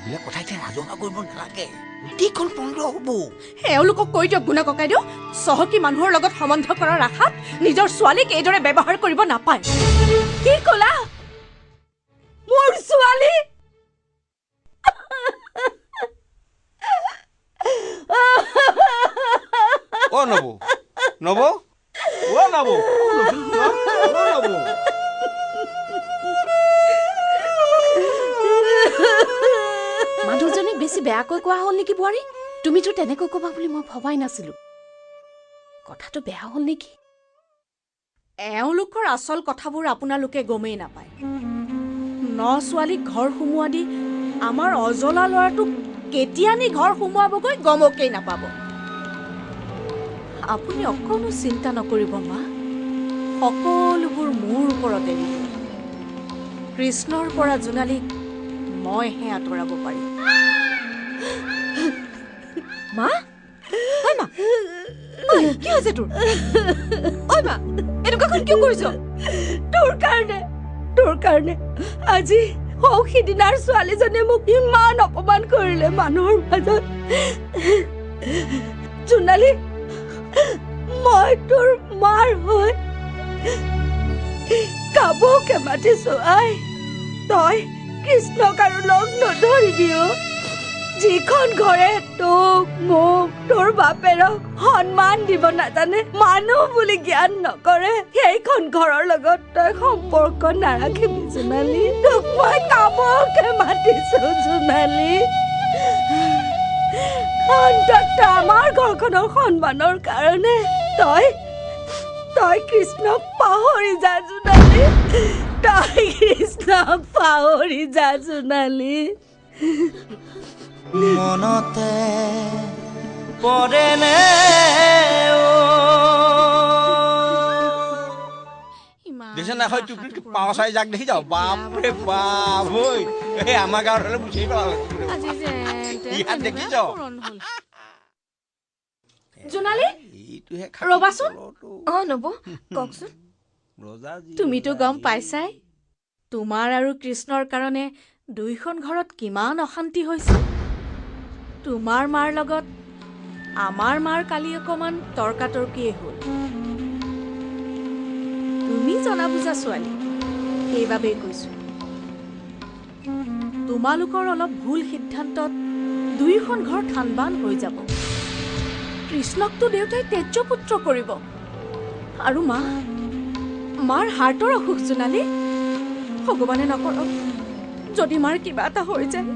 এইবিলাক কথা এতিয়া ৰাজহুৱা কৰিব নালাগে গোটেইখন বন্ধ হ'ব এওঁলোকক কৈ দিয়ক গুণা ককাইদেউ চহকী মানুহৰ লগত সম্বন্ধ কৰাৰ আশাত নিজৰ ছোৱালীক এইদৰে ব্যৱহাৰ কৰিব নাপায় কি ক'লা মোৰ ছোৱালী অ নবৌ নবৌ অ নবৌ নবৌ মানুহজনীক বেছি বেয়াকৈ কোৱা হ'ল নেকি বোৱাৰী তুমিতো তেনেকৈ ক'বা বুলি মই ভবাই নাছিলো কথাটো বেয়া হ'ল নেকি এওঁলোকৰ আচল কথাবোৰ আপোনালোকে গমেই নাপায় ন ছোৱালীক ঘৰ সোমোৱা দি আমাৰ অজলা ল'ৰাটোক কেতিয়া নি ঘৰ সোমোৱাবগৈ গমকেই নাপাব আপুনি অকণো চিন্তা নকৰিব মা সকলোবোৰ মোৰ ওপৰতে কৃষ্ণৰ পৰা জোনালীক মইহে আঁতৰাব পাৰিম মা ঐ মা ঐ কি হৈছে তোৰ ঐ মা এনেকুৱাখন কিয় কৰিছ তোৰ কাৰণে আজি সিদিনাৰ ছোৱালীজনীয়ে মোক ইমান অপমান কৰিলে মানুহৰ মাজত জোনালী মই তোৰ মাৰ হৈ কাবকে মাতিছো আই তই কৃষ্ণক আৰু লগ নধৰিবিও যিখন ঘৰে তোক মোক তোৰ বাপেৰক সন্মান দিব নাজানে মানুহ বুলি জ্ঞান নকৰে সেইখন ঘৰৰ লগত তই সম্পৰ্ক নাৰাখিবি জোনালী তোক মই কাবকে মাতিছো জোনালী অন্তত আমাৰ ঘৰখনৰ সন্মানৰ কাৰণে তই কৃষ্ণক পাহৰি যা জোনালী তই কৃষ্ণক পাহৰি যা জোনালী মনতে পৰেনে দেখিছে না হয় টুপি পাৱা চাই যাক দেখি যাও বাপৰে বাপ ঐ এই আমাৰ গাঁৱত হ'লে বুঝি পালা ইয়াত দেখিছ জোনালী ৰবাচোন নব কওকচোন তুমিতো গম পাইছাই তোমাৰ আৰু কৃষ্ণৰ কাৰণে দুইখন ঘৰত কিমান অশান্তি হৈছে তোমাৰ মাৰ লগত আমাৰ মাৰ কালি অকমান তৰ্কাতৰ্কিয়ে হ'ল তুমি জনা বুজা ছোৱালী সেইবাবেই কৈছো তোমালোকৰ অলপ ভুল সিদ্ধান্তত দুইখন ঘৰ থানবান হৈ যাব কৃষ্ণকতো দেউতাই তেজ পুত্ৰ কৰিব আৰু মাৰ হাৰ্টৰ অসুখ জোনালী ভগৱানে নকৰক যদি মাৰ কিবা এটা হৈ যায়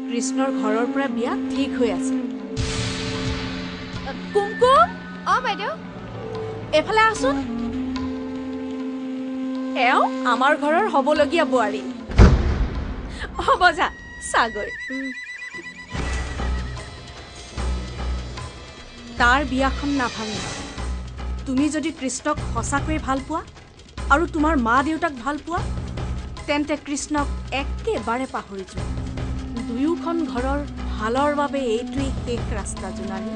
কৃষ্ণৰ ঘৰৰ পৰা বিয়া ঠিক হৈ আছে কুমকুম বাইদেউ এফালে আছোন এওঁ আমাৰ ঘৰৰ হ'বলগীয়া বোৱাৰী হ'ব যা চাগৈ তাৰ বিয়াখন নাভাঙে তুমি যদি কৃষ্ণক সঁচাকৈয়ে ভাল পোৱা আৰু তোমাৰ মা দেউতাক ভাল পোৱা তেন্তে কৃষ্ণক একেবাৰে পাহৰি যোৱা দুয়োখন ঘৰৰ ভালৰ বাবে এইটোৱেই শেষ ৰাস্তা জোনালী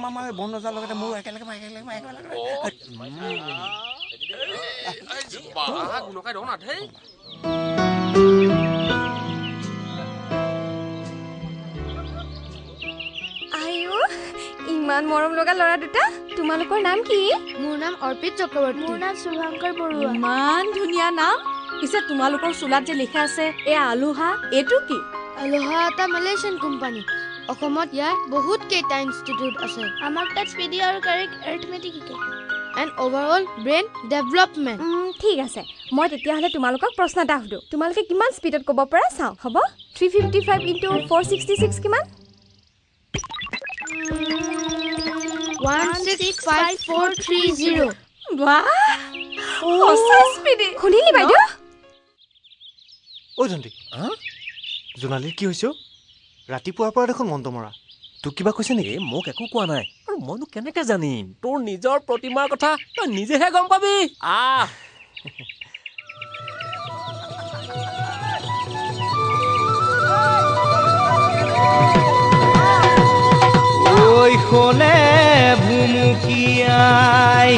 মামা বন্ধ যোৱাৰ লগতে মোৰ একেলগে ইমান মৰম লগা ল'ৰা দুটা তোমালোকৰ নাম কি মোৰ নাম অৰ্পিত চক্ৰৱৰ্তী মোৰ নাম শুভাংকৰ বৰুৱা ইমান ধুনীয়া নাম পিছে তোমালোকৰ চুলাত যে লিখা আছে এয়া আলোহা এইটো কি আলোহা এটা মালয়েছিয়ান কোম্পানী অসমত ইয়াৰ বহুত কেইটা ইনষ্টিটিউট আছে আমাক তাত স্পিডি আৰু কাৰেক্ট এৰিথমেটিক শিকায় এণ্ড অভাৰঅল ব্ৰেইন ডেভেলপমেণ্ট ঠিক আছে মই তেতিয়াহ'লে তোমালোকক প্ৰশ্ন এটা সুধো তোমালোকে কিমান স্পীডত ক'ব পৰা চাওঁ হ'ব 355 × 466 কিমান 165430 বাহ সঁচা স্পীডি শুনিলি বাইদেউ ঐ জন্তি জোনালীৰ কি হৈছে ৰাতিপুৱাৰ পৰা দেখোন মন্ত্ৰ মৰা তোক কিবা কৈছে নেকি মোক একো কোৱা নাই আৰু মইনো কেনেকে জানিম তোৰ নিজৰ প্ৰতিমাৰ কথা তই নিজেহে গম পাবি আহ ঐ খনে ভুমুকিয়াই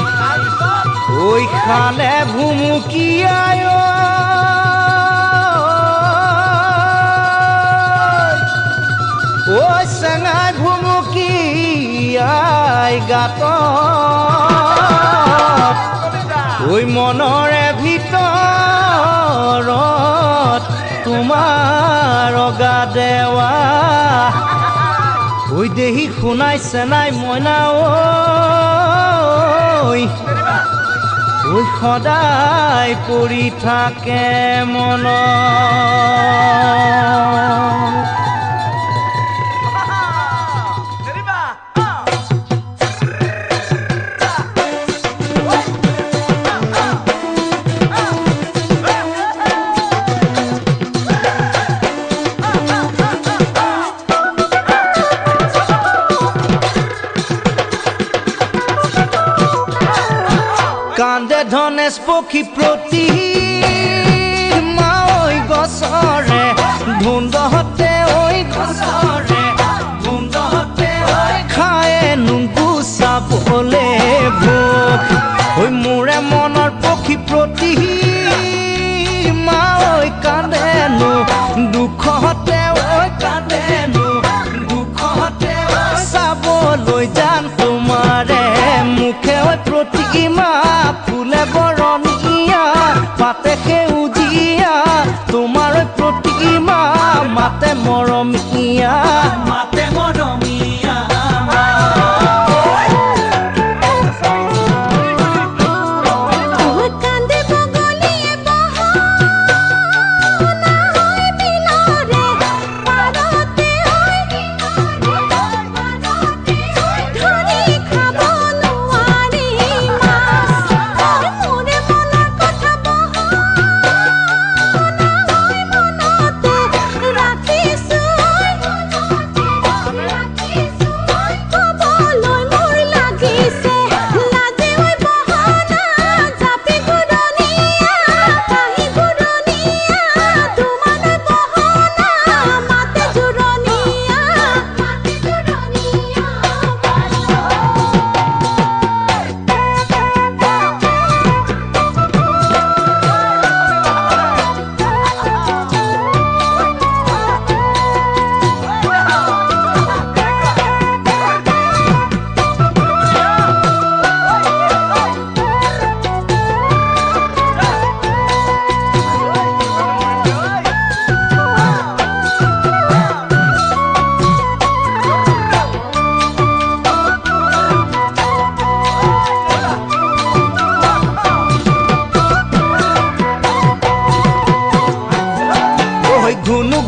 ঐ খানে ভুমুকিয়াই ঐ চেঙাই ভুমুকিয়াই গাত ঐ মনৰে ভিতৰত তোমাৰ অগা দেৱা ঐ দেহি শুনাইছে নাই মইনা ঐ সদায় পৰি থাকে মন কান্দে ধনেশ পক্ষী প্ৰতি মাঐ গছৰে ধুন্দহতে ঐ গছৰে ধুন্দহতে খায়ে নুংকু চাবলে ভোক ঐ মোৰে মনৰ পক্ষী প্ৰতি মাঐ কান্দেনো দুখতে ঐ কান্দেনো দুখতে চাবলৈ যান তোমাৰে মুখে ঐ প্ৰতিমা ফুলে বৰণীয়া পাতে সেউজীয়া তোমাৰ প্ৰতিমা মাতে মৰমীয়া মাতে মৰমীয়া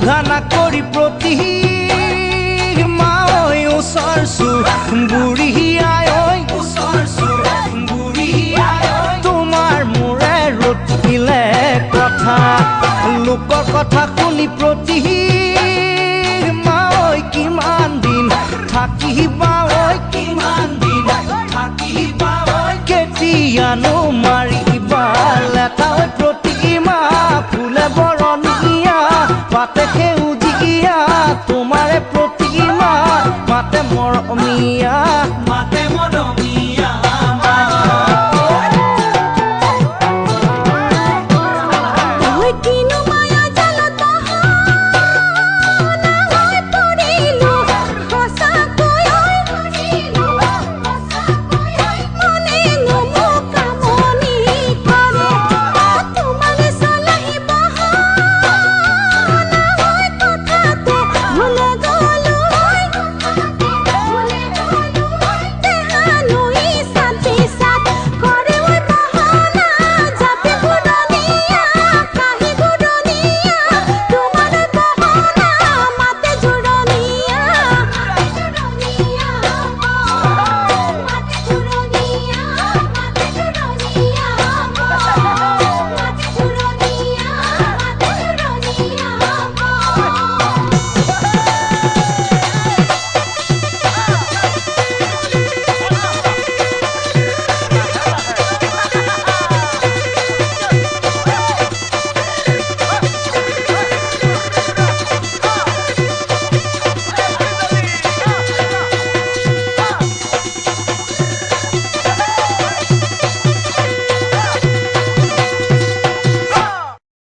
ঘানা কৰি প্ৰতি মাঐ ওচৰছো বুঢ়ীয়াই ঐ ওচৰছো বুঢ়ীয়াই তোমাৰ মোৰে ৰটিলে কথা লোকৰ কথা শুনি প্ৰতি